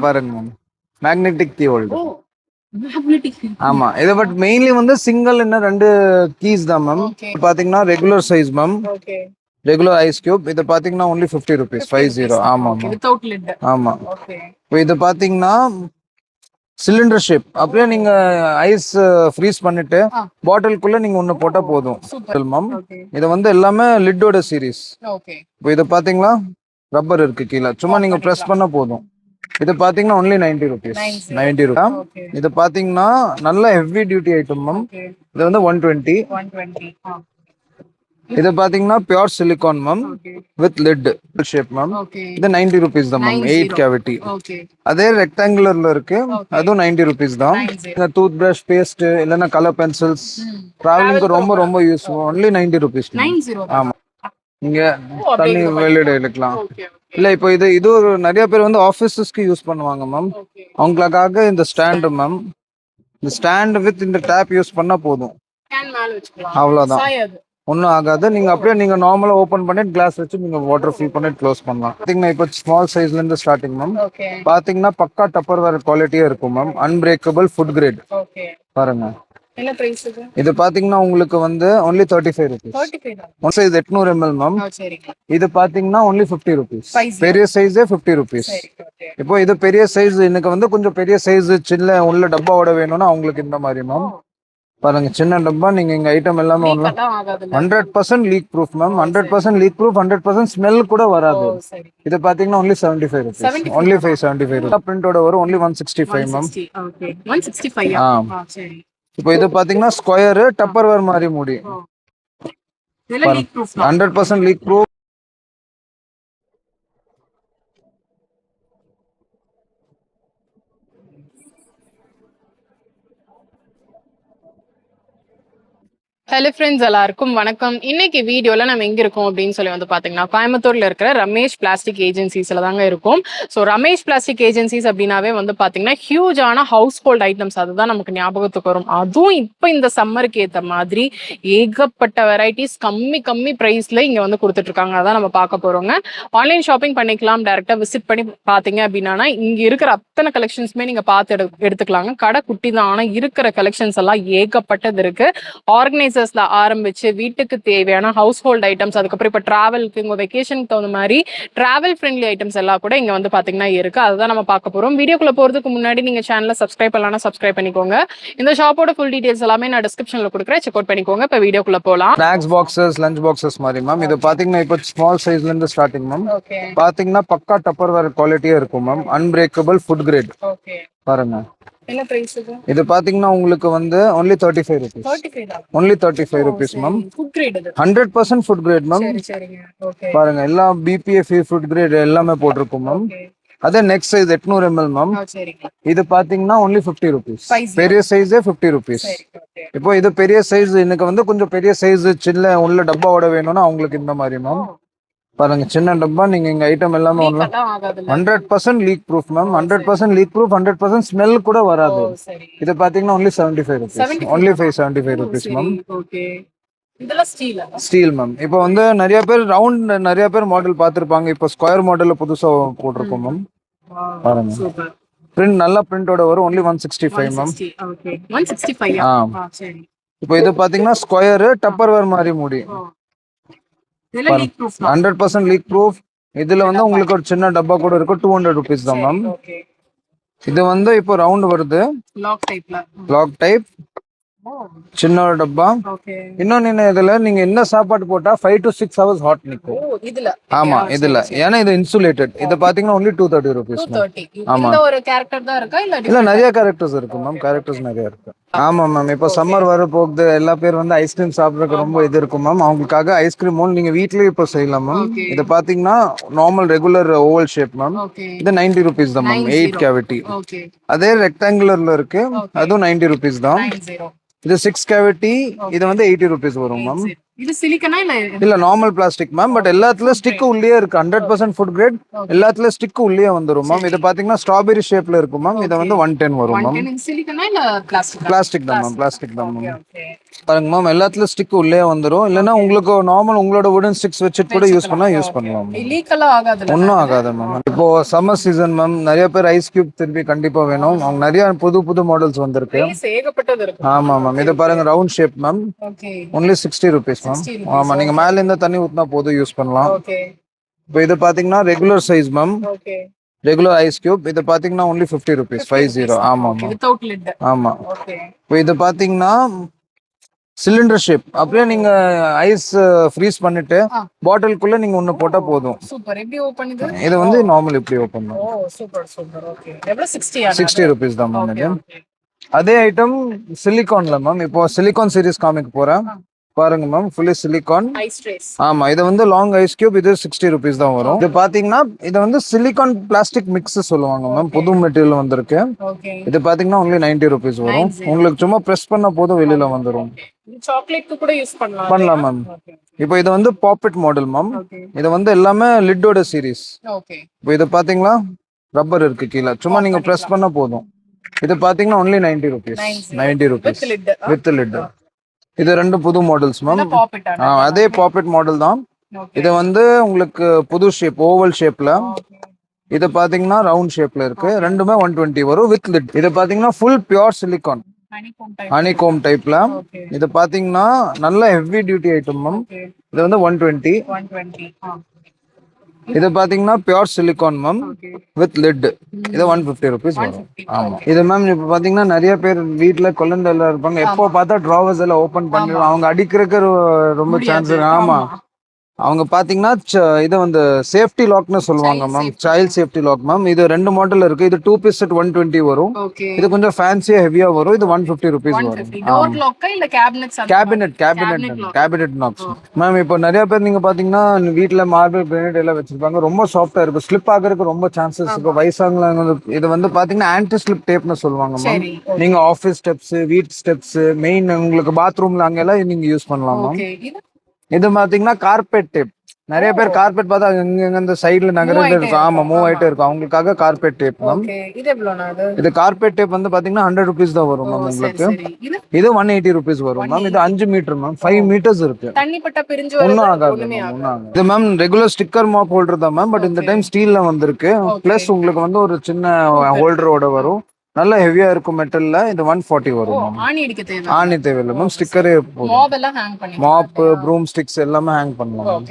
பாருங்க ma'am, magnetic key holder. ஓ magnetic. ஆமா, இது பட் மெயின்லி வந்து சிங்கிள் என்ன 2 கீஸ் தான் மேம். பாத்தீங்கன்னா regular size ma'am, okay regular ice cube. இது பாத்தீங்கன்னா only 50 rupees, 50. ஆமா மேம், வித்அவுட் லிட். ஆமா. ஓகே இப்போ இது பாத்தீங்கன்னா சிலிண்டர் ஷேப். அப்படியே நீங்க ஐஸ் ஃப்ரீஸ் பண்ணிட்டு பாட்டிலுக்குள்ள நீங்க ஒன்னு போட்டா போதும் மேம். இது வந்து எல்லாமே லிட்டோட சீரிஸ். ஓகே இப்போ இது பாத்தீங்களா ரப்பர் இருக்கு கீழே, சும்மா நீங்க பிரஸ் பண்ண போதும். இது பாத்தீங்கன்னா only 90 rupees, 90 rupees. இது பாத்தீங்கன்னா நல்ல ஹெவி டியூட்டி ஐட்டம் மேம். இது வந்து 120. இது பாத்தீங்கன்னா pure silicone ma'am with lid shape ma'am. இது 90 rupees தான் மேம், 8 cavity. அதே ரெக்டாங்குலர்ல இருக்கு, அதுவும் 90 rupees தான். இந்த டூத் பிரஷ், பேஸ்ட் இல்லைன்னா கலர் பென்சில்ஸ் டிராவலிங்க்கு ரொம்ப ரொம்ப யூஸ்ஃபுல். Only 90 rupees. ஆமா, நீங்க தண்ணி வெளியிட எடுக்கலாம். இல்ல இப்போ இது ஒரு நிறைய பேர் வந்து ஆபீஸஸ்க்கு யூஸ் பண்ணுவாங்க மேம். அவங்களுக்காக இந்த ஸ்டாண்ட் மேம், இந்த ஸ்டாண்ட் வித் இந்த டேப் யூஸ் பண்ணா போதும், அவ்வளவுதான், ஒன்றும் ஆகாது. நீங்க அப்படியே நீங்க நார்மலா ஓபன் பண்ணிட்டு கிளாஸ் வச்சு நீங்க வாட்டர் ஃபில் பண்ணிட்டு க்ளோஸ் பண்ணலாம். பாத்தீங்கன்னா இப்போ ஸ்மால் சைஸ்ல இருந்து ஸ்டார்டிங் மேம். பாத்தீங்கன்னா பக்கா டப்பர் வேர் குவாலிட்டியா இருக்கும் மேம், அன்பிரேக்கபிள் ஃபுட் கிரேட். பாருங்க, என்ன பிரைஸ் இது? இது பாத்தீங்கன்னா உங்களுக்கு வந்து only 35 rupees. One size 800 ml ma'am. இது பாத்தீங்கன்னா only 50 rupees. பெரிய சைஸே 50 rupees. இப்போ இது பெரிய சைஸ், எனக்கு வந்து கொஞ்சம் பெரிய சைஸ் சின்ன உள்ள டப்பாவோட வேணும்னா அவங்களுக்கு இந்த மாதிரி மேம். பாருங்க, சின்ன டப்பா. நீங்க இங்க ஐட்டம் எல்லாமே 100% league proof ma'am, 100% league proof, 100% smell கூட வராது. இது பாத்தீங்கன்னா only 75 rupees, only 575 rupees. பிரிண்டோட வரும் only 165 மேம். ஓகே 165. சரி. இப்போ இது பாத்தீங்கன்னா ஸ்கொயர் டப்பர் வேர் மாதிரி மூடி, 100% லீக் ப்ரூஃப். ஹலோ ஃப்ரெண்ட்ஸ், எல்லாருக்கும் வணக்கம். இன்னைக்கு வீடியோவில் நம்ம எங்கே இருக்கோம் அப்படின்னு சொல்லி வந்து பார்த்தீங்கன்னா கோயம்புத்தூரில் இருக்கிற ரமேஷ் பிளாஸ்டிக் ஏஜென்சிஸில் தாங்க இருக்கும். ஸோ ரமேஷ் பிளாஸ்டிக் ஏஜென்சிஸ் அப்படின்னாவே வந்து பார்த்தீங்கன்னா ஹியூஜான ஹவுஸ் ஹோல்ட் ஐட்டம்ஸ் அதுதான் நமக்கு ஞாபகத்துக்கு வரும். அதுவும் இப்போ இந்த சம்மருக்கு ஏற்ற மாதிரி ஏகப்பட்ட வெரைட்டிஸ் கம்மி ப்ரைஸில் இங்கே வந்து கொடுத்துட்ருக்காங்க. அதான் நம்ம பார்க்க போகிறோங்க. ஆன்லைன் ஷாப்பிங் பண்ணிக்கலாம், டேரெக்டாக விசிட் பண்ணி பார்த்தீங்க அப்படின்னா இங்கே இருக்கிற அத்தனை கலெக்ஷன்ஸுமே நீங்கள் பார்த்து எடுத்துக்கலாங்க. கடை குட்டி தான், ஆனால் இருக்கிற கலெக்ஷன்ஸ் எல்லாம் ஏகப்பட்டது இருக்குது. ஆர்கனைசர் ஆரம்பிச்சு வீட்டுக்கு தேவையான ஹவுஸ் ஹோல்ட் ஐட்டம்ஸ், அதுக்கப்புறம் இப்போ டிராவலுக்கு உங்க வெக்கேஷனுக்கு தகுந்த மாதிரி டிராவல் ஃப்ரெண்ட்லி ஐட்டம்ஸ் எல்லாம் கூட இங்க வந்து பாத்தீங்கன்னா இருக்கு. அதுதான் நம்ம பார்க்க போறோம். வீடியோக்குள்ள போறதுக்கு முன்னாடி நீங்க சேனலை சப்ஸ்கிரைப் பண்ணலாம், சப்ஸ்கிரைப் பண்ணிக்கோங்க. இந்த ஷாப்போட ஃபுல் டீடைல்ஸ் எல்லாமே நான் டிஸ்கிரிப்ஷன்ல கொடுக்குறேன், செக் அவுட் பண்ணிக்கோங்க. இப்போ வீடியோக்குள்ள போலாம். ஸ்நாக்ஸ் பாக்ஸஸ், லஞ்ச் பாக்ஸஸ் மாதிரி மேம். இது பாத்தீங்கன்னா இப்போ ஸ்மால் சைஸ்ல இருந்து ஸ்டார்டிங் மேம். பாத்தீங்கன்னா பக்கா டப்பர் வேர் குவாலிட்டியா இருக்கும் மேம், அன்பிரேக்கபிள் ஃபுட் கிரேட். பாருங்க, என்ன பிரைஸ் இது? இது பாத்தீங்கன்னா உங்களுக்கு வந்து only 35 rupees, only 35 rupees ma'am. Food grade இது, 100% ஃபுட் கிரேட் மேம். சரிங்க. ஓகே, பாருங்க, எல்லாம் பிபிஎஃப் ஃபுட் கிரேட் எல்லாமே போட்டிருக்கும் மேம். அதே நெக்ஸ்ட் சைஸ் 800 ml மேம். இது பாத்தீங்கன்னா only 50 rupees, பெரிய சைஸே 50 rupees. இப்போ இது பெரிய சைஸ், எனக்கு வந்து கொஞ்சம் பெரிய சைஸ் சின்ன உள்ள டப்பாவோட வேணும்னா அவங்களுக்கு இந்த மாதிரி மேம். பாருங்க, சின்ன டப்பா. நீங்க இங்க ஐட்டம் எல்லாமே 100% league proof ma'am, 100% league proof, 100% smell கூட வராது. இது பாத்தீங்கன்னா only 75 rupees, only 575 rupees ma'am. Steel ma'am. இப்போ வந்து நிறைய பேர் ரவுண்ட் நிறைய பேர் மாடல் பார்த்திருப்பாங்க. இப்போ ஸ்கொயர் மாடல்ல புதுசா போட்டிருக்கோம் மேம். பாருங்க, பிரிண்ட் நல்ல பிரிண்டோட வரும், only 165 மேம். இப்போ இது பாத்தீங்கன்னா ஸ்கொயர் டப்பர் வேர் மாதிரி மூடி, 100% லீக் ப்ரூஃப். இதுல வந்து உங்களுக்கு ஒரு சின்ன டப்பா கூட இருக்கும், 200 rupees தான் மேம். இது வந்து இப்போ ரவுண்ட் வருது, லாக் டைப், சின்ன ஒரு டப்பா. இன்னொன்னு இதுல நீங்க என்ன சாப்பாடு போட்டா 5 to 6 hours ஹாட் நிக்கும். ஆமா, இதுல ஏன்னா இது இன்சுலேட்டட். இது பாத்தீங்கன்னா only 230 rupees. ஆமா, ஒரு கேரக்டர் தான் இருக்கா இல்ல நிறைய கேரக்டர்ஸ் இருக்கு மேம், கேரக்டர்ஸ் நிறைய இருக்கு. ஆமா மேம், இப்போ சம்மர் வர போகுது, எல்லா பேர் வந்து ஐஸ்கிரீம் சாப்பிட்றதுக்கு ரொம்ப இது இருக்கும் மேம். அவங்களுக்காக ஐஸ்கிரீம் மோல் நீங்க வீட்லயே இப்போ செய்யலாம் மேம். இது பாத்தீங்கன்னா normal regular oval shape ma'am. இது 90 rupees தான் மேம், 8 cavity. அதே ரெக்டாங்குலர்ல இருக்கு, அதுவும் 90 rupees தான். இது 6 cavity, இது வந்து 80 rupees வரும் மேம். இது சிலிக்கனா இல்ல நார்மல் பிளாஸ்டிக் மேம். பட் எல்லாத்துலயும் ஸ்டிக் உள்ளே இருக்கு, 100% ஃபுட் கிரேட். எல்லாத்துலயும் ஸ்டிக் உள்ளே வந்துரும் மேம். இது பாத்தீங்கன்னா ஸ்ட்ராபெரி ஷேப்ல இருக்கும் மேம். இது வந்து 110 வரும் மேம். சிலிக்கனா இல்ல பிளாஸ்டிக்? பிளாஸ்டிக் தான் மேம், பிளாஸ்டிக் தான் மேம். பாருங்க மேம், எல்லாத்துல ஸ்டிக் உள்ளே வந்துரும். இல்லைன்னா உங்களுக்கு நார்மல் உங்களோட வுடன் ஸ்டிக்ஸ் வச்சுட்டு கூட யூஸ் பண்ணலாம். லீக் எல்லாம் ஆகாதுல? ஒன்றும் ஆகாது மேம். இப்போ சம்மர் சீசன் மேம், நிறைய பேர் ஐஸ் கியூப் திருப்பி கண்டிப்பா வேணும். அவங்க நிறைய புது புது மாடல்ஸ் வந்திருக்கு. ஏகப்பட்டது இருக்கு. ஆமா மேம், இது பாருங்க round shape ma'am, okay. Only 60 rupees ma'am. ஆமா, நீங்க மேல இருந்து தண்ணி ஊத்தினா போதும், யூஸ் பண்ணலாம். ஓகே. இப்போ இது பாத்தீங்கன்னா regular size ma'am, okay. Regular ice cube. இது பாத்தீங்கன்னா ஒன்லி 50 rupees, 50. ஆமா மேம், வித்அவுட் லிட். ஆமா. ஓகே. இப்போ இது பாத்தீங்கன்னா சிலிண்டர் ஷேப். அப்படியே நீங்க ஐஸ் ஃப்ரீஸ் பண்ணிட்டு பாட்டிலுக்குள்ள நீங்க ஒன்னு போட்டா போதும். சூப்பர். எப்படி ஓபன் இது? இது வந்து நார்மல் இப்படி open oh super super. Okay. எவ்வளவு? 60 60 rupees தான் மேம் இது. அதே ஐட்டம் சிலிகான்ல மேம். இப்போ சிலிகான் சீரிஸ் காமிக்க போறேன். பாருங்க ma'am, fully silicone ice trays. ஆமா, இது வந்து லாங் ஐஸ் கியூப். இது 60 rupees தான் வரும். இது பாத்தீங்கன்னா இது வந்து சிலிகான் பிளாஸ்டிக் மிக்ஸ் சொல்லுவாங்க மேம். புது மெட்டீரியல் வந்திருக்கு. ஓகே. இது பாத்தீங்கன்னா only 90 rupees வரும். உங்களுக்கு சும்மா பிரஸ் பண்ணா போதும், வெளியில வந்துரும். சாக்லேட் கூட யூஸ் பண்ணலாம். பண்ணலாம் மேம். இப்போ இது வந்து பாப்பெட் மாடல் மேம். இது வந்து எல்லாமே லிட்டோட சீரிஸ். ஓகே. இப்போ இது பாத்தீங்களா ரப்பர் இருக்கு கீழே, சும்மா நீங்க பிரஸ் பண்ணா போதும். இது பாத்தீங்கன்னா only 90 rupees. 90 rupees with lid. இது ரெண்டு புது மாடல்ஸ் மேம். அதே பாப்பெட் மாடல் தான். இது வந்து உங்களுக்கு புது ஷேப், ஓவல் ஷேப்ல. இது பாத்தீங்கன்னா ரவுண்ட் ஷேப்ல இருக்கு. ரெண்டுமே 120 வரும் வித் லிட். இது பாத்தீங்கன்னா ஃபுல் பியூர் சிலிகான் ஹனிகோம் டைப்ல. இது பாத்தீங்கன்னா நல்ல ஹெவி டியூட்டி ஐட்டம் மேம். இது வந்து 120. இது பாத்தீங்கன்னா pure silicone ma'am with lid. இது 150 rupees வரும். ஆமா, இது மேம் இப்ப பாத்தீங்கன்னா நிறைய பேர் வீட்டுல குழந்தை எல்லாம் இருப்பாங்க. எப்போ பார்த்தா டிராவர்ஸ் எல்லாம் ஓபன் பண்ணி அவங்க அடிக்கிறதுக்கு ரொம்ப சான்ஸ் இருக்கு. ஆமா, அவங்க பாத்தீங்கன்னா இது வந்து சேஃப்டி லாக்னு சொல்லுவாங்க ma'am, child safety lock ma'am. இது ரெண்டு மாடல் இருக்கு. இது 2 piece செட் 120 வரும். இது கொஞ்சம் ஃபேன்சியா ஹெவியா வரும். இது 150 rupees வரும். டோர் லாக் இல்ல கேபினெட் லாக்ஸ் மேம். இப்போ நிறைய பேர் நீங்க பாத்தீங்கன்னா வீட்ல மார்பிள் கிரானைட் எல்லாம் வச்சிருப்பாங்க. ரொம்ப சாஃப்டா இருக்கும். ஸ்லிப் ஆகிறதுக்கு ரொம்ப சான்சஸ் இருக்கு. வயசானவங்க இது வந்து பாத்தீங்கன்னா ஆன்டி ஸ்லிப் டேப்னு சொல்லுவாங்க மேம். நீங்க ஆபீஸ் ஸ்டெப்ஸ், வீட் ஸ்டெப்ஸ், மெயின் உங்களுக்கு பாத்ரூம்ல அங்க எல்லாம் நீங்க யூஸ் பண்ணலாம் மேம். இது பாத்தீங்கன்னா கார்பெட் டேப். நிறைய பேர் கார்பெட் பார்த்தா அங்க இந்த சைடுல நகரத்துல இருக்கும். ஆமா, மூவ் ஆயிட்டே இருக்கும். அவங்களுக்காக கார்பெட் டேப் மேம். இது கார்பெட் டேப் வந்து பாத்தீங்கன்னா 100 rupees தான் வரும் மேம் உங்களுக்கு. இது 180 rupees வரும் மேம். இது 5 மீட்டர் மேம், 5 meters இருக்கு. ஒன்னும் ஆகாது. இது ma'am regular sticker mop holder தான் மேம். பட் இந்த டைம் ஸ்டீல்ல வந்திருக்கு. பிளஸ் உங்களுக்கு வந்து ஒரு சின்ன ஹோல்டரோட வரும். நல்ல ஹெவியா இருக்கும் மெட்டல்ல. இது 140 வரும். ஆணி தேவையில்லை மேம். ஸ்டிக்கரே மாப், ப்ரூம் ஸ்டிக்ஸ் எல்லாமே ஹேங் பண்ணலாம்.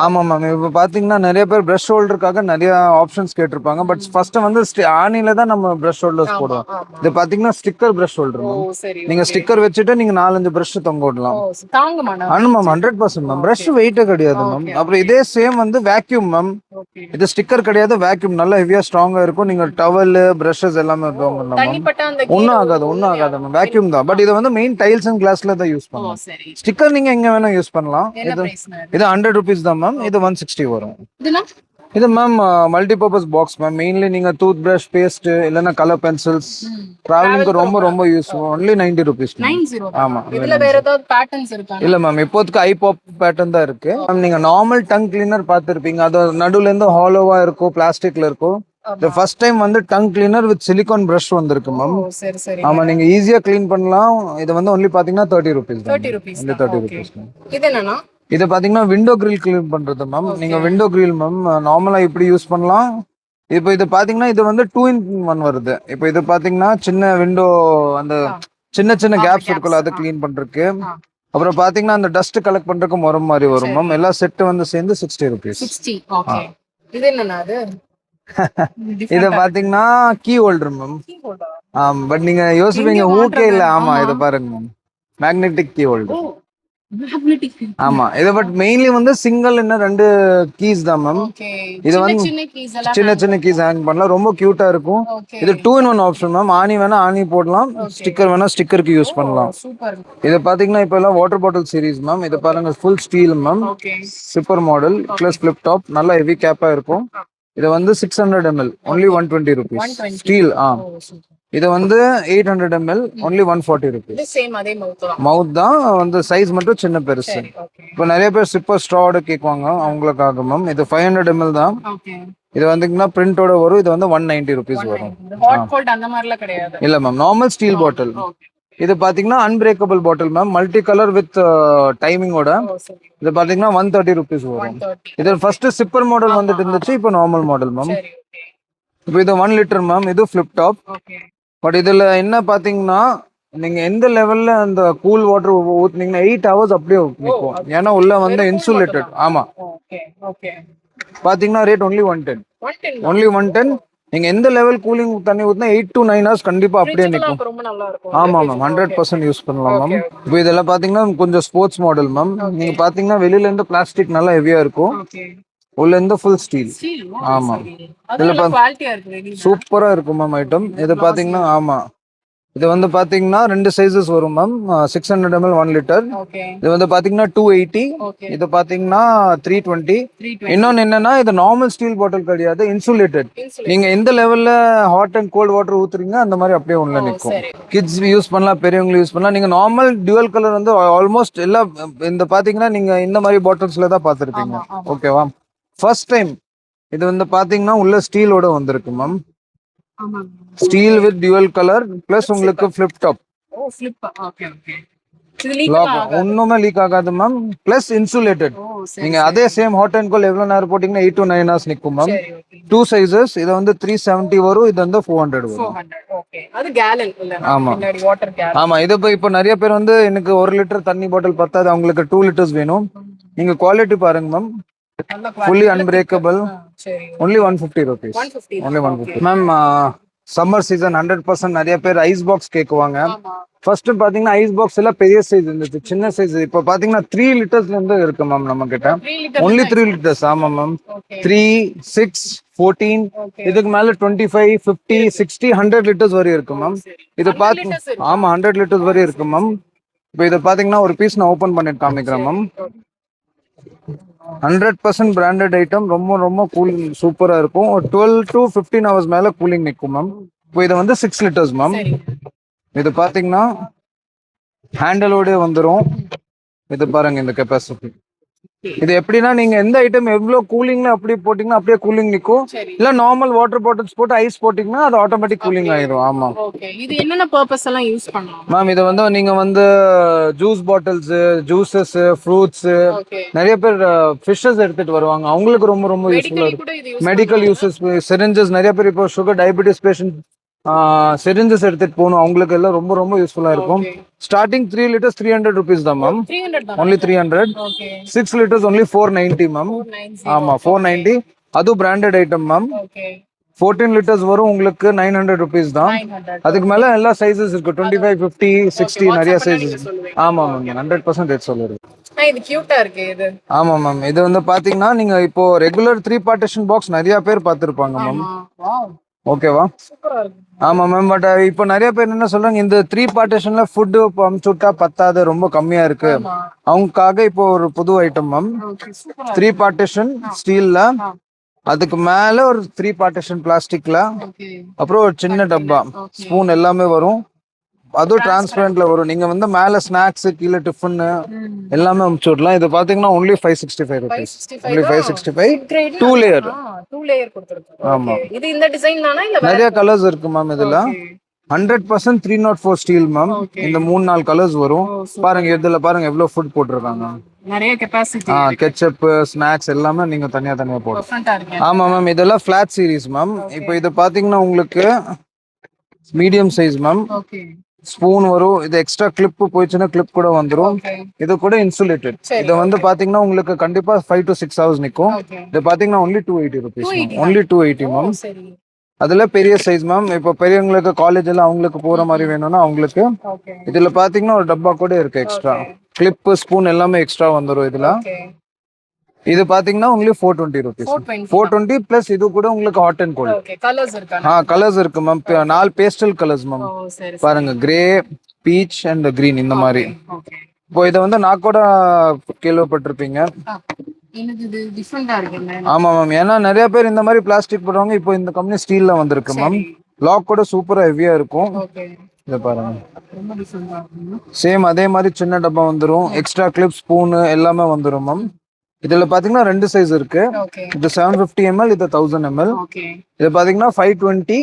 ஆமா மேம். இப்ப பாத்தீங்கன்னா நிறைய பேர் பிரஷ் ஹோல்டருக்காக நிறைய ஆப்ஷன்ஸ் கேட்டிருப்பாங்க. பட் ஃபர்ஸ்ட் வந்து ஆணில தான் நம்ம பிரஷ் ஹோல்டர்ஸ் போடுவோம். இது பாத்தீங்கன்னா ஸ்டிக்கர் பிரஷ் ஹோல்டர் மேம். நீங்க ஸ்டிக்கர் வச்சுட்டு நீங்க 4-5 பிரஷ் தொங்க விடலாம். ஆமா மேம், 100% மேம். பிரஷ் வெயிட்டே கிடையாது மேம். அப்புறம் இதே சேம் வந்து வேக்யூம் மேம். இது ஸ்டிக்கர் கிடையாது, வேக்யூம். நல்ல ஹெவியா ஸ்ட்ராங்கா இருக்கும். நீங்க டவல், பிரஷஸ் எல்லாமே ஒன்னும் ஆகாது. மேம், வேக்யூம் தான். பட் இது வந்து மெயின் டைல்ஸ் அண்ட் கிளாஸ்ல தான் யூஸ் பண்ணலாம். ஸ்டிக்கர் நீங்க எங்க வேணா யூஸ் பண்ணலாம். இது 100 rupees தான் மேம். இது 160 வரும். இது ma'am multipurpose box ma'am. Mainly நீங்க டூத் பிரஷ், பேஸ்ட் இல்லனா கலர் பென்சில்ஸ் டிராவலிங்க்கு ரொம்ப யூஸ். Only 90 rupees. ஆமா. இதுல வேற ஏதாவது பேட்டர்ன்ஸ் இருக்கா? இல்ல மேம், இப்போதைக்கு ஐ பாப் பேட்டர்ன் தான் இருக்கு. நீங்க நார்மல் டங் கிளீனர் பார்த்திருப்பீங்க. அது நடுவுல இருந்து ஹாலோவா இருக்கும், பிளாஸ்டிக்ல இருக்கும். The first time வந்து tongue cleaner with silicone brush வந்திருக்கு மேம். ஆமா, நீங்க ஈஸியா க்ளீன் பண்ணலாம். இது வந்து ஒன்லி பாத்தீங்கன்னா 30 rupees. 30 rupees. இது என்னன்னா, இது பாத்தீங்கன்னா விண்டோ கிரில் கிளீன் பண்றது மேம். நீங்க விண்டோ கிரில் மேம் நார்மலா இப்படி யூஸ் பண்ணலாம். இப்போ இது பாத்தீங்கன்னா இது வந்து 2-in-1 வருது. இப்போ இது பாத்தீங்கன்னா சின்ன விண்டோ, அந்த சின்ன கேப்ஸ் இருக்குல்ல, அது கிளீன் பண்றதுக்கு. அப்புறம் பாத்தீங்கன்னா அந்த டஸ்ட் கலெக்ட் பண்றதுக்கு முறம் மாதிரி வரும் மேம். எல்லா செட் வந்து சேர்ந்து 60 rupees. இது என்னன்னா, அது இது பாத்தீங்கன்னா கீ ஹோல்டர் மேம். பட் நீங்க யோசிப்பீங்க ஊக்கே இல்ல. ஆமா, இது பாருங்க மேம், மேக்னெட்டிக் கீ ஹோல்டர். ஆமா, இது பட் மெயின்லி வந்து சிங்கிள் என்ன 2 கீஸ் தான் மேம். இது வந்து சின்ன கீஸ் ஹேங் பண்ணலாம். ரொம்ப கியூட்டா இருக்கும். இது 2-in-1 ஆப்ஷன் மேம். ஆணி வேணா ஆணி போடலாம், ஸ்டிக்கர் வேணா ஸ்டிக்கருக்கு யூஸ் பண்ணலாம். இது பாத்தீங்கன்னா இப்ப எல்லாம் வாட்டர் பாட்டில் சீரிஸ் மேம். இது பாருங்க full steel ma'am, zipper model plus flip top. நல்லா ஹெவி கேப்பா இருக்கும். இது வந்து 600 ml only 120 rupees. ஸ்டீல். இது வந்து 800 ml only 140 rupees. மவுத் தான் வந்து சைஸ் மட்டும் சின்ன பெருசு. இப்போ நிறைய பேர் சிப்பர் ஸ்ட்ராவோட கேட்குவாங்க, அவங்களுக்காக மேம். இது 500 ml தான். இது வந்துங்கன்னா பிரிண்டோட வரும். இது வந்து 190 rupees வரும். அந்த மாதிரிலாம் கிடையாது. இல்ல மேம், நார்மல் ஸ்டீல் பாட்டில். இது பாத்தீங்கன்னா unbreakable bottle ma'am, multi colour with டைமிங்கோட. ஓ சரி. இது பாத்தீங்கன்னா 130 ருபீஸ் வரும். 130. இது ஃபர்ஸ்ட் சிப்பர் மாடல் வந்துட்டு இருந்துச்சு, இப்போ நார்மல் மாடல் மேம். சரி ஓகே. இப்போ இது 1 லிட்டர் மேம், இது ஃபிளிப் டாப். ஓகே. பட் இதுல என்ன பாத்தீங்கன்னா நீங்க எந்த லெவல்ல அந்த கூல் வாட்டர் ஊத்துனீங்கன்னா 8 ஹவர்ஸ் அப்படியே நிற்கும். ஏன்னா உள்ள வந்து இன்சுலேட்டட். ஆமா. Okay okay. பாத்தீங்கன்னா ரேட் ஒன்லி 110. 110. ஒன்லி 110. நீங்க எந்த லெவல் கூலிங் தண்ணி ஊத்தினா 8 to 9 ஹவர்ஸ் கண்டிப்பா அப்படியே நிற்கும். அப்ப ரொம்ப நல்லா இருக்கும். ஆமா மேம், 100% யூஸ் பண்ணலாம் மேம். இப்போ இதெல்லாம் பாத்தீங்கன்னா கொஞ்சம் ஸ்போர்ட்ஸ் மாடல் மேம். நீங்க பாத்தீங்கன்னா வெளியில இருந்து பிளாஸ்டிக் நல்லா ஹெவியா இருக்கும், ஓகே. உள்ள இருந்து ஃபுல் ஸ்டீல். ஆமா, அதுல குவாலிட்டியா இருக்கு வெளியில. சூப்பரா இருக்கும் மேம் ஐட்டம். இது பாத்தீங்கன்னா ஆமா, இது வந்து பாத்தீங்கன்னா ரெண்டு சைஸஸ் வரும் மேம். 600 ml 1 litre. ஓகே. இது வந்து பாத்தீங்கன்னா 280. ஓகே. இது பாத்தீங்கன்னா 320. 320. இன்னொன்னு என்னன்னா இது நார்மல் ஸ்டீல் பாட்டில் கிடையாது, இன்சுலேட்டட். நீங்க எந்த லெவல்ல ஹாட் அண்ட் கோல்ட் வாட்டர் ஊத்துறீங்க அந்த மாதிரி அப்படியே உள்ள நிற்கும். சரி. கிட்ஸ் யூஸ் பண்ணலாம், பெரியவங்க யூஸ் பண்ணலாம். நீங்க நார்மல் டியூவல் கலர் வந்து ஆல்மோஸ்ட் எல்லா இந்த பாத்தீங்கன்னா நீங்க இந்த மாதிரி பாட்டில்ஸ்ல தான் பாத்துருப்பீங்க. ஓகேவா? ஃபர்ஸ்ட் டைம் இது வந்து பாத்தீங்கன்னா உள்ள ஸ்டீலோட வந்திருக்கு மேம். ஆமா. Steel with dual colour plus உங்களுக்கு ஃபிளிப் டாப். ஓ ஃபிளிப். Okay okay. இது லீக் லாக் ஆகாது. ஒண்ணுமே லீக் ஆகாது மேம். Plus insulated. ஓ சரி. நீங்க அதே சேம் ஹாட் அண்ட் கோல்ட் எவ்வளவு நேரம் போட்டீங்கன்னா 8 to 9 ஹவர்ஸ் நிக்கும் மேம். சரி ஓகே. 2 சைஸஸ். இது வந்து 370 வரும், இது வந்து 400 வரும். 400. ஓகே. அது கேலன் இல்ல. ஆமா. பின்னாடி வாட்டர் கேலன். ஆமா, இது இப்போ நிறைய பேர் வந்து எனக்கு 1 லிட்டர் தண்ணி பாட்டில் பத்தாது, அவங்களுக்கு 2 லிட்டர்ஸ் வேணும். நீங்க குவாலிட்டி பாருங்க மேம், நல்ல fully unbreakable. சரி. only 150 rupees. 150. only 150 ma'am. Summer season 100% நிறைய பேர் ஐஸ் பாக்ஸ் கேக்குவாங்க. ஆமா. ஃபர்ஸ்ட் பாத்தீங்கன்னா ஐஸ் பாக்ஸ் எல்லாம் பெரிய சைஸ் இருந்துச்சு, சின்ன சைஸ் இப்போ பாத்தீங்கன்னா 3 லிட்டர்ஸ்ல இருந்து இருக்கு மேம் நம்ம கிட்ட. 3 லிட்டர். only 3 litres. ஆமா மேம். ஓகே. 3, 6, 14, ஓகே. இதுக்கு மேல 25, 50, 60, 100 லிட்டர்ஸ் வரை இருக்கு மேம். இது பாத்து ஆமா 100 லிட்டர்ஸ் வரை இருக்கு மேம். இப்போ இதை பாத்தீங்கன்னா ஒரு பீஸ் நான் ஓபன் பண்ணிட்டு காமிக்கிறேன் மேம். 100% branded item. ரொம்ப ரொம்ப கூலிங் சூப்பரா இருக்கும். 12 to 15 ஹவர்ஸ் மேல கூலிங் நிற்கும் மேம். இப்போ இது வந்து 6 லிட்டர்ஸ் மேம். சரி. இது பாத்தீங்கன்னா ஹேண்டலோட வந்துரும். இது பாருங்க இந்த கெப்பாசிட்டி. இது எப்படின்னா நீங்க எந்த ஐட்டம் எவ்வளவு கூலிங்ல அப்படி போட்டீங்கன்னா அப்படியே கூலிங் நிக்கும். சரி. இல்ல நார்மல் வாட்டர் பாட்டில்ஸ் போட்டு ஐஸ் போட்டீங்கன்னா அது ஆட்டோமேட்டிக் கூலிங் ஆயிடும். ஆமா. ஓகே. இது என்னென்ன பர்பஸ் எல்லாம் யூஸ் பண்ணலாம் மேம்? இது வந்து நீங்க வந்து juice bottles, juices, fruits, okay. நிறைய பேர் ஃபிஷஸ் எடுத்துட்டு வருவாங்க, அவங்களுக்கு ரொம்ப ரொம்ப யூஸ்ஃபுல்லா இருக்கும். கூட இது யூஸ் மெடிக்கல் யூசஸ், சிரிஞ்சஸ், நிறைய பேர் இப்போ சுகர் டயபிட்டிஸ் பேஷண்ட் சிரிஞ்சஸ் எடுத்துட்டு போகணும், அவங்களுக்கு எல்லாம் ரொம்ப ரொம்ப யூஸ்ஃபுல்லா இருக்கும். ஸ்டார்டிங் 3 லிட்டர்ஸ் 300 rupees தான் மேம். 300 தான். only 300. Okay. 6 litres only 490 ma'am. 490. ஆமா 490. அது branded item ma'am. Okay. 14 litres வரும் உங்களுக்கு 900 rupees தான். 900. அதுக்கு மேல எல்லா சைஸஸ் இருக்கு, 25, 50, 60 நிறைய சைஸஸ். ஆமா மேம், 100% ரேட் சொல்லுறேன். இது கியூட்டா இருக்கு இது. ஆமா மேம். இது வந்து பாத்தீங்கன்னா நீங்க இப்போ ரெகுலர் 3 பார்ட்டிஷன் பாக்ஸ் நிறைய பேர் பார்த்திருப்பாங்க மேம். வாவ். ஓகேவா? சூப்பரா இருக்கு. ஆமா மேம். பட் இப்போ நிறைய பேர் என்ன சொல்றாங்க, இந்த 3 பார்ட்டிஷன்ல ஃபுட் அமுச்சுட்டா பத்தாது, ரொம்ப கம்மியா இருக்கு. ஆமா. அவங்களுக்காக இப்போ ஒரு புது ஐட்டம் மேம். ஓகே. சூப்பரா 3 பார்ட்டிஷன் ஸ்டீல்ல, அதுக்கு மேல ஒரு 3 பார்ட்டிஷன் பிளாஸ்டிக்ல, ஓகே. அப்புறம் ஒரு சின்ன டப்பா, ஸ்பூன் எல்லாமே வரும். அதுவும் டிரான்ஸ்பரண்ட்ல வரும். நீங்க வந்து மேல ஸ்நாக்ஸ், கீழே டிஃபன் எல்லாமே அமுச்சு விடலாம். இது பாத்தீங்கன்னா only 565 rupees. only 565. 2 layer. 2 layer கொடுத்திருக்காங்க. ஆமா. இது இந்த டிசைன் தானா இல்ல வேற? நிறைய கலர்ஸ் இருக்கு மேம் இதுல. 100% 304 ஸ்டீல் மேம். இந்த 3-4 கலர்ஸ் வரும். பாருங்க இதுல பாருங்க எவ்வளவு ஃபுட் போட்டிருக்காங்க. நிறைய கெபாசிட்டி. கெச்சப், ஸ்நாக்ஸ் எல்லாமே நீங்க தனியா தனியா போடுங்க. டிஃபரண்டா இருக்கு. ஆமா மேம். இதெல்லாம் ஃபிளாட் சீரிஸ் மேம். இப்போ இது பாத்தீங்கன்னா உங்களுக்கு medium size ma'am. Okay. Spoon வரும். இது எக்ஸ்ட்ரா கிளிப் போயிடுச்சுன்னா கிளிப் கூட வந்துரும். இது கூட இன்சுலேட்டட். இது வந்து பாத்தீங்கன்னா உங்களுக்கு கண்டிப்பா 5 to 6 ஹவர்ஸ் நிக்கும். இது பாத்தீங்கன்னா only 280 rupees. only 280 ma'am. சரி. அதுல பெரிய சைஸ் மேம். இப்போ பெரியவங்களுக்கு காலேஜ் எல்லாம் அவங்களுக்கு போற மாதிரி வேணும்னா அவங்களுக்கு ஓகே. இதுல பாத்தீங்கன்னா ஒரு டப்பா கூட இருக்கு எக்ஸ்ட்ரா. கிளிப், ஸ்பூன் எல்லாமே எக்ஸ்ட்ரா வந்துரும் இதுல. ஓகே. இது பாத்தீங்கன்னா only 420 rupees. 420 பிளஸ் இது கூட உங்களுக்கு hot and cold. Okay. Colours இருக்கா? கலர்ஸ் இருக்கு மேம். 4 pastel colours ma'am. ஓ சரி. பாருங்க கிரே, பீச் அண்ட் கிரீன் இந்த மாதிரி. ஓகே. இப்போ இதை வந்து நான் கூட கேள்விப்பட்டிருப்பீங்க. இது டிஃபரண்டா இருக்கு. ஆமா மேம். ஏன்னா நிறைய பேர் இந்த மாதிரி பிளாஸ்டிக் போடுவாங்க. இப்போ இந்த கம்பெனி ஸ்டீல்ல வந்திருக்கு மேம். லாக் கூட சூப்பரா ஹெவியா இருக்கும். ஓகே. இத பாருங்க. ரொம்ப டிஃபரண்டா இருக்கு. சேம் அதே மாதிரி சின்ன டப்பா வந்துரும். எக்ஸ்ட்ரா கிளிப், ஸ்பூன் எல்லாமே வந்துரும் மேம். இதுல பாத்தீங்கன்னா ரெண்டு சைஸ் இருக்கு. ஓகே இது 750 ml, இது 1000 ml. ஓகே இது பாத்தீங்கன்னா 520,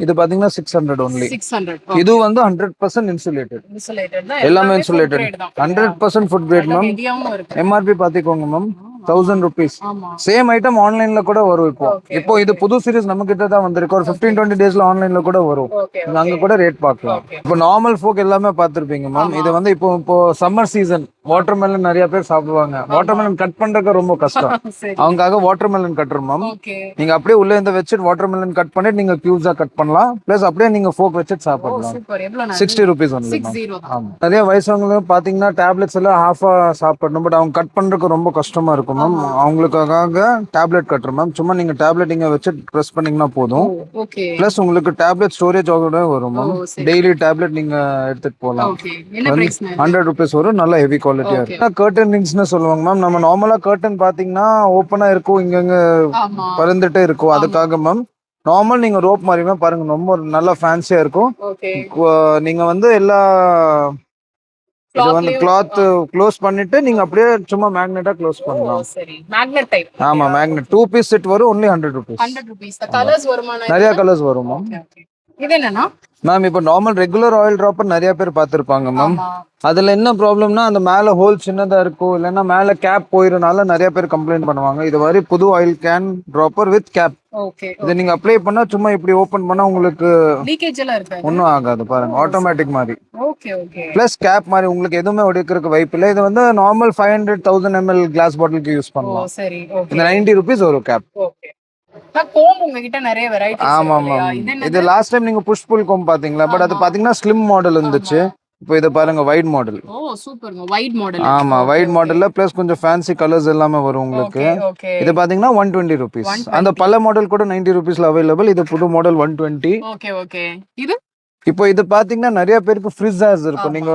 இது பாத்தீங்கன்னா 600 only. 600 இது வந்து 100% insulated. இன்சுலேட்டட் தான் எல்லாமே food insulated. grade தான் 100% food grade மேம். ஹெவியாவும் இருக்கு. MRP பாத்துக்கோங்க மேம், 1000 rupees. ஆமா சேம் ஐட்டம் ஆன்லைன்ல கூட வரும். இப்போ இது புது சீரிஸ் நம்ம கிட்ட தான் வந்திருக்கு. ஒரு 15-20 டேஸ்ல ஆன்லைன்ல கூட வரும். ஓகே நீங்க அங்க கூட ரேட் பார்க்கலாம். இப்போ நார்மல் ஃபோக் எல்லாமே பார்த்திருப்பீங்க மேம். இது வந்து இப்போ சம்மர் சீசன் வாட்டர்மெலன் நிறைய பேர் சாப்பிடுவாங்க. வாட்டர்மெலன் கட் பண்றதுக்கு ரொம்ப கஷ்டம். சரி அவங்களுக்காக வாட்டர்மெலன் கட்டுறோம் மேம். ஓகே நீங்க அப்படியே உள்ள இருந்து வச்சுட்டு வாட்டர்மெலன் கட் பண்ணிட்டு நீங்க கியூப்ஸா கட் பண்ணலாம். பிளஸ் அப்படியே நீங்க ஃபோக் வச்சுட்டு சாப்பிடலாம். சூப்பர் எவ்வளவு 60 rupees only மேம். 60 தான். ஆமா. நிறைய வயசானவங்க பாத்தீங்கன்னா டேப்லெட்ஸ் எல்லாம் ஹாஃபா சாப்பிடணும். பட் அவங்க கட் பண்றதுக்கு ரொம்ப கஷ்டமா இருக்கும் மேம். அவங்களுக்காக டேப்லெட் கட்டுறோம் மேம். சும்மா நீங்க டேப்லெட் இங்க வச்சு ப்ரெஸ் பண்ணீங்கன்னா போதும். ஓகே பிளஸ் உங்களுக்கு டேப்லெட் ஸ்டோரேஜ் ஆகவே வரும் மேம். சரி. டெய்லி டேப்லெட் நீங்க எடுத்துட்டு போகலாம். ஓகே என்ன பிரைஸ் 100 rupees வரும். நல்ல ஹெவி குவாலிட்டியா இருக்கு. கர்டன் ரிங்ஸ்னு சொல்லுவாங்க மேம். நம்ம நார்மலா கர்டன் பாத்தீங்கன்னா ஓப்பனா இருக்கும், இங்க ஆமா பறந்துட்டே இருக்கும். அதுக்காக மேம் நார்மல் நீங்க ரோப் மாதிரியுமே பாருங்க, ரொம்ப நல்லா ஃபேன்சியா இருக்கும். ஓகே நீங்க வந்து எல்லா இது வந்து கிளாத் க்ளோஸ் பண்ணிட்டு நீங்க அப்படியே சும்மா மேக்னெட்டா க்ளோஸ் பண்ணலாம். சரி மேக்னெட் டைப். ஆமா மேக்னெட் 2 பீஸ் செட் வரும். only 100 rupees. 100 rupees. the colors வருமா? நிறைய கலர்ஸ் வரும் மேம். ஓகே இது என்னன்னா மேம் இப்போ நார்மல் ரெகுலர் ஆயில் டிராப்பர் நிறைய பேர் பார்த்திருப்பாங்க மேம். ஆமா அதுல என்ன ப்ராப்ளம்னா அந்த மேல ஹோல் சின்னதா இருக்கும், இல்லைன்னா மேல கேப் போயிருனால நிறைய பேர் கம்ப்ளைண்ட் பண்ணுவாங்க. இது மாதிரி புது oil can dropper with cap. Okay இதை நீங்க அப்ளை பண்ணா சும்மா இப்படி ஓபன் பண்ணா உங்களுக்கு லீக்கேஜ் எல்லாம் இருக்காது. ஒன்றும் ஆகாது. பாருங்க ஆட்டோமேட்டிக் மாதிரி. ஓகே ஓகே பிளஸ் கேப் மாதிரி உங்களுக்கு எதுவுமே உடைக்கிறதுக்கு வாய்ப்பு இல்லை. இது வந்து நார்மல் 500,000 ml கிளாஸ் பாட்டிலுக்கு யூஸ் ஓ பண்ணலாம். சரி ஓகே இந்த 90 rupees ஒரு கேப். ஓகே கோம் உங்ககிட்ட நிறைய வெரைட்டிஸ் ஆமா மேம். இது லாஸ்ட் டைம் நீங்க புஷ் புல் கோம் பாத்தீங்களா? பட் அது பாத்தீங்கன்னா ஸ்லிம் மாடல் இருந்துச்சு. இப்போ இதை பாருங்க வைட் மாடல். ஓ சூப்பர்ங்க வைட் மாடல். ஆமா வைட் மாடல்ல பிளஸ் கொஞ்சம் ஃபேன்சி கலர்ஸ் எல்லாமே வரும் உங்களுக்கு. ஓகே இது பாத்தீங்கன்னா 120 rupees. அந்த பல மாடல் கூட 90 rupeesல அவைலபிள். இது புது மாடல் 120. ஓகே ஓகே இது இப்போ இது பாத்தீங்கன்னா நிறைய பேருக்கு ஃப்ரிட்ஜ் ஹேர்ஸ் இருக்கும். நீங்க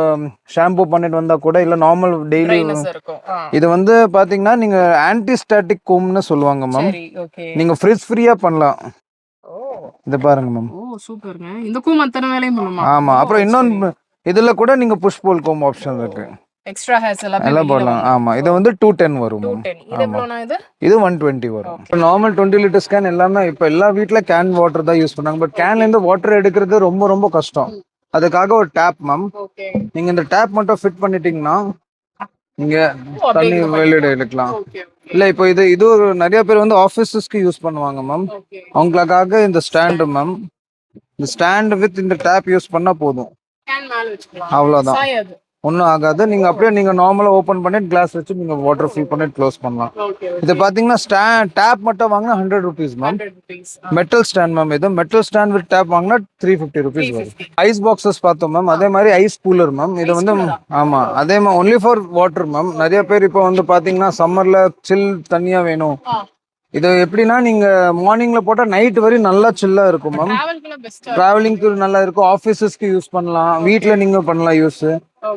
ஷாம்பு பண்ணிட்டு வந்தா கூட இல்ல நார்மல் டெய்லி ட்ரைனஸ் இருக்கும். இது வந்து பாத்தீங்கன்னா நீங்க ஆன்டி ஸ்டாட்டிக் கோம்னு சொல்லுவாங்க மேம். சரி ஓகே நீங்க ஃப்ரிட்ஜ் ஃப்ரீயா பண்ணலாம். ஓ இது பாருங்க மேம். ஓ சூப்பர்ங்க. இந்த கூம் அத்தனை வேலையும் பண்ணுமா? ஆமா. அப்புறம் இன்னொன்னு இதுல கூட நீங்க புஷ் புல் கோம் ஆப்ஷன் இருக்கு. எக்ஸ்ட்ரா ஹேர்ஸ் எல்லாம் போடலாம். ஆமா இது வந்து 210 வரும் மேம். 210. இது எவ்வளவுனா இது? இது 120 வரும். நார்மல் 20 லிட்டர்ஸ் கேன் எல்லாமே இப்ப எல்லா வீட்ல கேன் வாட்டர் தான் யூஸ் பண்ணாங்க. பட் கேன்ல இருந்து வாட்டர் எடுக்கிறது ரொம்ப ரொம்ப கஷ்டம். அதுக்காக ஒரு டேப் மேம். ஓகே நீங்க இந்த டேப் மட்டும் ஃபிட் பண்ணிட்டீங்கன்னா நீங்க தண்ணி வெளியிட எடுக்கலாம். ஓகே இல்ல இப்போ இது ஒரு நிறைய பேர் வந்து ஆபீஸஸ்க்கு யூஸ் பண்ணுவாங்க மேம். ஓகே அவங்களுக்காக இந்த ஸ்டாண்ட் மேம். இந்த ஸ்டாண்ட் வித் இந்த டேப் யூஸ் பண்ணா போதும். கேன் மேல வச்சுக்கலாம். அவ்வளவுதான். சாயாது. ஒன்றும் ஆகாது. நீங்க அப்படியே நீங்க நார்மலா ஓபன் பண்ணிட்டு கிளாஸ் வச்சு நீங்க வாட்டர் ஃபில் பண்ணிட்டு க்ளோஸ் பண்ணலாம். ஓகே இது பாத்தீங்கன்னா டேப் மட்டும் வாங்கினா 100 rupees ma'am. 100 rupees. Metal stand ma'am. இது மெட்டல் ஸ்டாண்ட் வித் டேப் வாங்கினா 350 rupees வரும். ஐஸ் பாக்ஸஸ் பார்த்தோம் மேம். அதே மாதிரி ஐஸ் கூலர் மேம். இது வந்து ஆமா அதே மாதிரி ஒன்லி ஃபார் வாட்டர் மேம். நிறைய பேர் இப்போ வந்து பாத்தீங்கன்னா சம்மர்ல சில் தண்ணியா வேணும். இது எப்படின்னா நீங்க மார்னிங்ல போட்டா நைட் வரையும் நல்லா சில்லா இருக்கும் மேம். டிராவல்க்குலாம் பெஸ்டா. டிராவலிங்க்கு நல்லா இருக்கும். ஆபீஸஸ்க்கு யூஸ் பண்ணலாம். வீட்ல நீங்க பண்ணலாம் யூஸ்.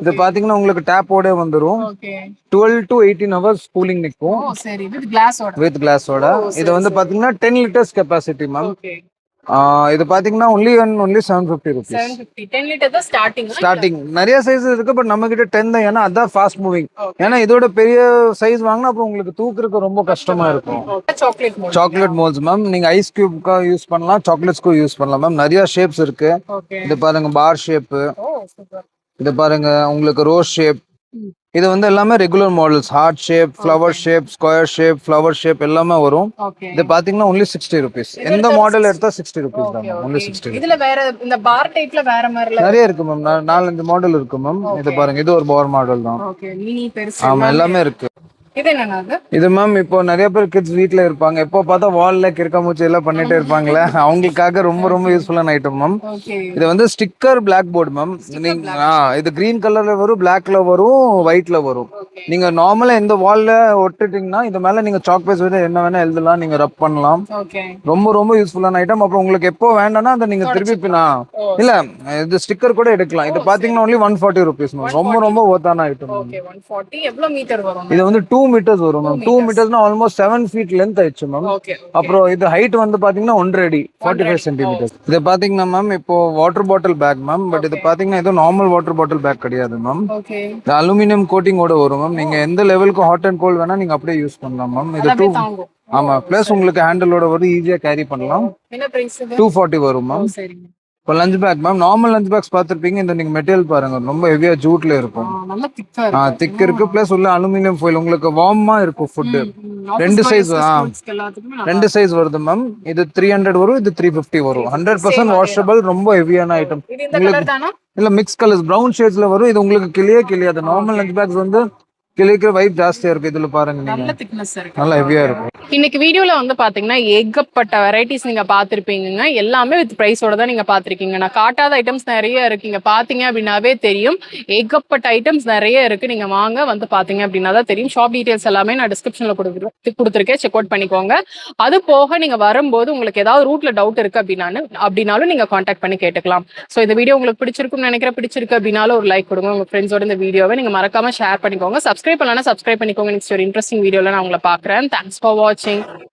இது பாத்தீங்கன்னா உங்களுக்கு டேப்போட வந்துரும். ஓகே 12 to 18 hours கூலிங் நிக்கும் ஓ சரி வித் கிளாஸோட. வித் கிளாஸோட. இது வந்து பாத்தீங்கன்னா 10 liters கெபாசிட்டி மேம். ஓகே இது பாத்தீங்கன்னா only 750 rupees 750 10 லிட்டர் தான் ஸ்டார்டிங். ஸ்டார்டிங். நிறைய சைஸ் இருக்கு பட் நம்ம கிட்ட 10 தான். ஏன்னா அதான் ஃபாஸ்ட் மூவிங். Okay. ஏன்னா இதோட பெரிய சைஸ் வாங்கினா அப்புறம் உங்களுக்கு தூக்குறதுக்கு ரொம்ப கஷ்டமா இருக்கும். Chocolate mould. Chocolate moulds ma'am. நீங்க ஐஸ் கியூப்க்கா யூஸ் பண்ணலாம், சாக்லேட்ஸ்க்கும் யூஸ் பண்ணலாம் மேம். நிறைய ஷேப்ஸ் இருக்கு. ஓகே இது பாருங்க பார் ஷேப். ஓ சூப்பர். இது பாருங்க உங்களுக்கு ரோஸ் ஷேப். இது வந்து எல்லாமே regular models. Heart shape, flower shape, square shape, flower shape எல்லாமே வரும். ஓகே இது பாத்தீங்கன்னா only 60 rupees. எந்த மாடல் எடுத்தா 60 rupees தான் மேம். only 60 rupees. இதுல வேற இந்த பார் டைப்ல வேற மாதிரில. நிறைய இருக்கு மேம். 4-5 மாடல் இருக்கு மேம். இது பாருங்க இது ஒரு பார் மாடல் தான். ஓகே மினி பெருசு. ஆமா எல்லாமே இருக்கு. இது என்னன்னா அது? இது மேம் இப்போ நிறைய பேர் கிட்ஸ் வீட்ல இருப்பாங்க. எப்போ பார்த்தா வால்ல கிறுக்காமூச்சி எல்லாம் பண்ணிட்டே இருப்பாங்களே, அவங்களுக்காக ரொம்ப ரொம்ப யூஸ்ஃபுல்லான ஐட்டம் மேம். ஓகே இது வந்து ஸ்டிக்கர் பிளாக் போர்டு மேம். நீங்க இது கிரீன் கலர்ல வரும், பிளாக்ல வரும், ஒயிட்ல வரும். ஓகே நீங்க நார்மலா இந்த வால்ல ஒட்டிட்டீங்கன்னா இது மேல நீங்க சாக் பேஸ் வச்சு என்ன வேணா எழுதலாம், நீங்க ரப் பண்ணலாம். ஓகே ரொம்ப ரொம்ப யூஸ்ஃபுல்லான ஐட்டம். அப்புறம் உங்களுக்கு எப்போ வேண்டாம்னா அதை நீங்க திருப்பி இல்ல இது ஸ்டிக்கர் கூட எடுக்கலாம். இது பாத்தீங்கன்னா only 140 rupees மேம். ரொம்ப ரொம்ப ஒர்த்தான ஐட்டம். ஓகே 140 எவ்வளவு மீட்டர் வரும்? இது வந்து 2 2 meters வரும் மேம். 2 metersனா ஆல்மோஸ்ட் 7 feet லென்த் ஆயிடுச்சு மேம். ஓகே அப்புறம் இது ஹைட் வந்து பாத்தீங்கன்னா 1.5 அடி 45 சென்டிமீட்டர். இது பாத்தீங்கன்னா மேம் இப்போ water bottle back ma'am. But இது பாத்தீங்கன்னா இது நார்மல் வாட்டர் பாட்டில் பேக் கிடையாது மேம். ஓகே இந்த அலுமினியம் கோட்டிங்கோட வரும் மேம். நீங்க எந்த லெவலுக்கு ஹாட் அண்ட் கோல்ட் வேணா நீங்க அப்படியே யூஸ் பண்ணலாம் மேம். இது 2 தாங்கும். ஆமா பிளஸ் உங்களுக்கு ஹேண்டிலோட வரும், ஈஸியா கேரி பண்ணலாம். என்ன பிரைஸ் இது? 240 வரும் மேம். சரிங்க. இப்போ lunch bag ma'am, normal lunch bags பார்த்துருப்பீங்க. இந்த நீங்க மெட்டீரியல் பாருங்க, ரொம்ப ஹெவியா ஜூட்ல இருக்கும். நல்ல திக்கா இருக்கு. திக் இருக்கு, பிளஸ் உள்ள அலுமினியம் ஃபாயில், உங்களுக்கு வார்மா இருக்கும் ஃபுட். ரெண்டு சைஸ் ரெண்டு சைஸ் வருது மேம். இது 300 வரும், இது 350 வரும். 100% வாஷபிள், ரொம்ப ஹெவியான ஐட்டம். இல்ல மிக்ஸ் கலர்ஸ் ப்ரௌன் ஷேட்ஸ்ல வரும். இது உங்களுக்கு கிளியாது. நார்மல் லஞ்ச் பேக்ஸ் வந்து கிளிக்கிற வைப் ஜாஸ்தியா இருக்கு. இதுல பாருங்க நீங்க, நல்லா ஹெவியா இருக்கும். இன்னைக்கு வீடியோல வந்து பாத்தீங்கன்னா ஏகப்பட்ட வெரைட்டிஸ் நீங்க பாத்திருப்பீங்க. எல்லாமே வித் பிரைஸோட தான் நீங்க பாத்திருக்கீங்க. நான் காட்டாத ஐட்டம்ஸ் நிறைய இருக்கு. இங்க பாத்தீங்க அப்படின்னாவே தெரியும், ஏகப்பட்ட ஐட்டம்ஸ் நிறைய இருக்கு. நீங்க வாங்க வந்து பாத்தீங்க அப்படின்னா தான் தெரியும். ஷாப் டீடைல்ஸ் எல்லாமே நான் டிஸ்கிரிப்ஷன்ல கொடுத்துருக்கேன், செக் அவுட் பண்ணிக்கோங்க. அது போக நீங்க வரும்போது உங்களுக்கு ஏதாவது ரூட்ல டவுட் இருக்கு அப்படின்னாலும் நீங்க கான்டாக்ட் பண்ணி கேட்டுக்கலாம். ஸோ இந்த வீடியோ உங்களுக்கு பிடிச்சிருக்கும்னு நினைக்கிறேன். பிடிச்சிருக்கு அப்படின்னாலும் ஒரு லைக் கொடுங்க. உங்க ஃப்ரெண்ட்ஸோட இந்த வீடியோவை நீங்க மறக்காம ஷேர் பண்ணிக்கோங்க. சப்ஸ்கிரைப் பண்ணலன்னா சப்ஸ்கிரைப் பண்ணிக்கோங்க. நெக்ஸ்ட் ஒரு இன்ட்ரெஸ்டிங் வீடியோல நான் உங்களை பாக்குறேன். தேங்க்ஸ் ஃபார் வாட்சிங்.